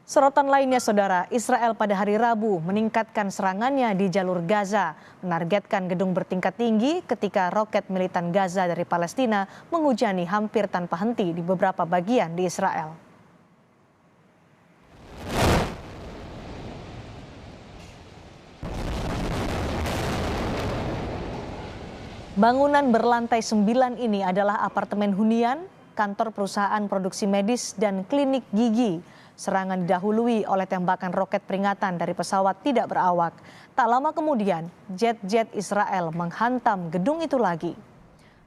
Sorotan lainnya, Saudara, Israel pada hari Rabu meningkatkan serangannya di jalur Gaza, menargetkan gedung bertingkat tinggi ketika roket militan Gaza dari Palestina menghujani hampir tanpa henti di beberapa bagian di Israel. Bangunan berlantai 9 ini adalah apartemen hunian, kantor perusahaan produksi medis, dan klinik gigi. Serangan didahului oleh tembakan roket peringatan dari pesawat tidak berawak. Tak lama kemudian, jet-jet Israel menghantam gedung itu lagi.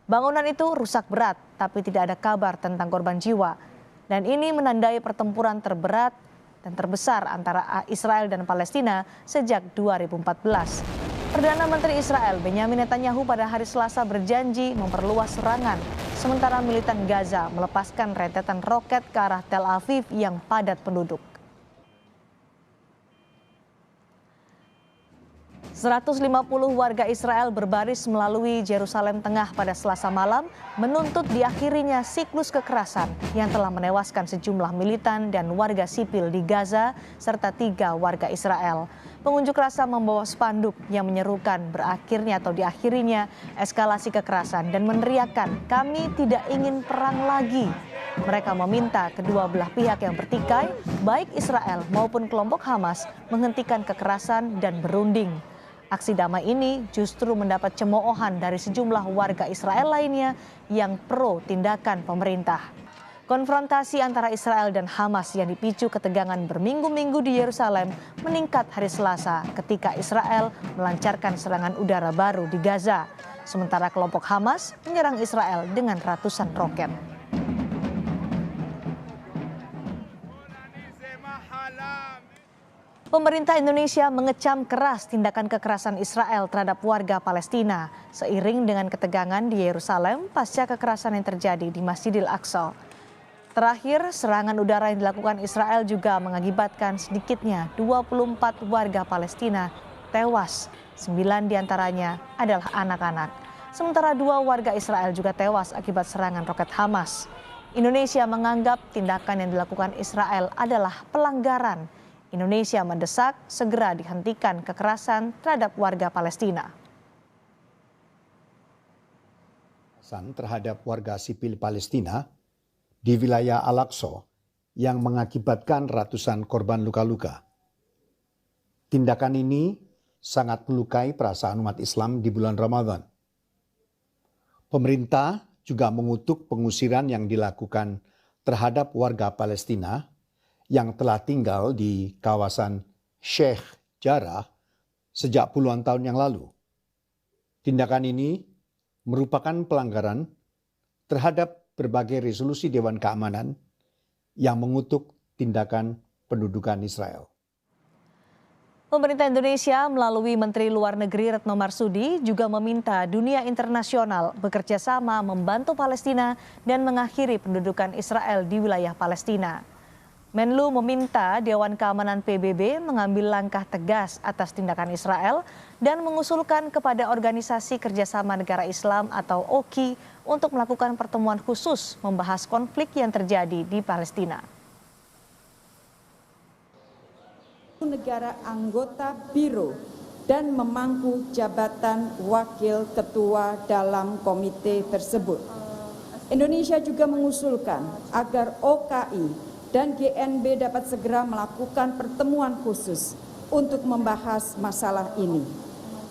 Bangunan itu rusak berat, tapi tidak ada kabar tentang korban jiwa. Dan ini menandai pertempuran terberat dan terbesar antara Israel dan Palestina sejak 2014. Perdana Menteri Israel Benyamin Netanyahu pada hari Selasa berjanji memperluas serangan, sementara militan Gaza melepaskan rentetan roket ke arah Tel Aviv yang padat penduduk. 150 warga Israel berbaris melalui Yerusalem Tengah pada Selasa malam menuntut diakhirinya siklus kekerasan yang telah menewaskan sejumlah militan dan warga sipil di Gaza serta 3 warga Israel. Pengunjuk rasa membawa spanduk yang menyerukan berakhirnya atau diakhirinya eskalasi kekerasan dan meneriakkan, "Kami tidak ingin perang lagi." Mereka meminta kedua belah pihak yang bertikai, baik Israel maupun kelompok Hamas, menghentikan kekerasan dan berunding. Aksi damai ini justru mendapat cemoohan dari sejumlah warga Israel lainnya yang pro tindakan pemerintah. Konfrontasi antara Israel dan Hamas yang dipicu ketegangan berminggu-minggu di Yerusalem meningkat hari Selasa ketika Israel melancarkan serangan udara baru di Gaza. Sementara kelompok Hamas menyerang Israel dengan ratusan roket. Pemerintah Indonesia mengecam keras tindakan kekerasan Israel terhadap warga Palestina seiring dengan ketegangan di Yerusalem pasca kekerasan yang terjadi di Masjidil Aqsa. Terakhir, serangan udara yang dilakukan Israel juga mengakibatkan sedikitnya 24 warga Palestina tewas. 9 diantaranya adalah anak-anak. Sementara 2 warga Israel juga tewas akibat serangan roket Hamas. Indonesia menganggap tindakan yang dilakukan Israel adalah pelanggaran. Indonesia mendesak segera dihentikan kekerasan terhadap warga Palestina. Terhadap warga sipil Palestina di wilayah Al-Aqsa yang mengakibatkan ratusan korban luka-luka. Tindakan ini sangat melukai perasaan umat Islam di bulan Ramadan. Pemerintah juga mengutuk pengusiran yang dilakukan terhadap warga Palestina yang telah tinggal di kawasan Sheikh Jarrah sejak puluhan tahun yang lalu. Tindakan ini merupakan pelanggaran terhadap berbagai resolusi Dewan Keamanan yang mengutuk tindakan pendudukan Israel. Pemerintah Indonesia melalui Menteri Luar Negeri Retno Marsudi juga meminta dunia internasional bekerja sama membantu Palestina dan mengakhiri pendudukan Israel di wilayah Palestina. Menlu meminta Dewan Keamanan PBB mengambil langkah tegas atas tindakan Israel dan mengusulkan kepada Organisasi Kerjasama Negara Islam atau OKI untuk melakukan pertemuan khusus membahas konflik yang terjadi di Palestina. Negara anggota Biro dan memangku jabatan wakil ketua dalam komite tersebut. Indonesia juga mengusulkan agar OKI dan GNB dapat segera melakukan pertemuan khusus untuk membahas masalah ini.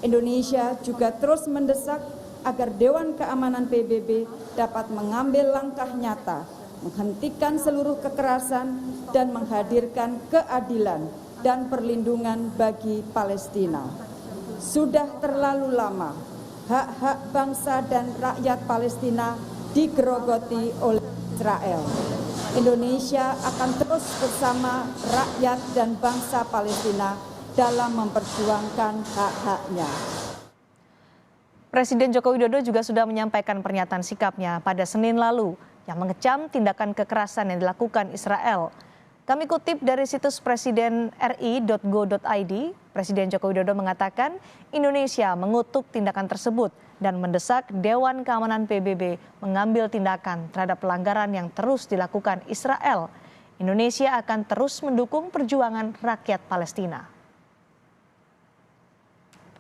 Indonesia juga terus mendesak agar Dewan Keamanan PBB dapat mengambil langkah nyata, menghentikan seluruh kekerasan dan menghadirkan keadilan dan perlindungan bagi Palestina. Sudah terlalu lama hak-hak bangsa dan rakyat Palestina digerogoti oleh Israel. Indonesia akan terus bersama rakyat dan bangsa Palestina dalam memperjuangkan hak-haknya. Presiden Joko Widodo juga sudah menyampaikan pernyataan sikapnya pada Senin lalu yang mengecam tindakan kekerasan yang dilakukan Israel. Kami kutip dari situs presidenri.go.id, Presiden Joko Widodo mengatakan Indonesia mengutuk tindakan tersebut dan mendesak Dewan Keamanan PBB mengambil tindakan terhadap pelanggaran yang terus dilakukan Israel. Indonesia akan terus mendukung perjuangan rakyat Palestina.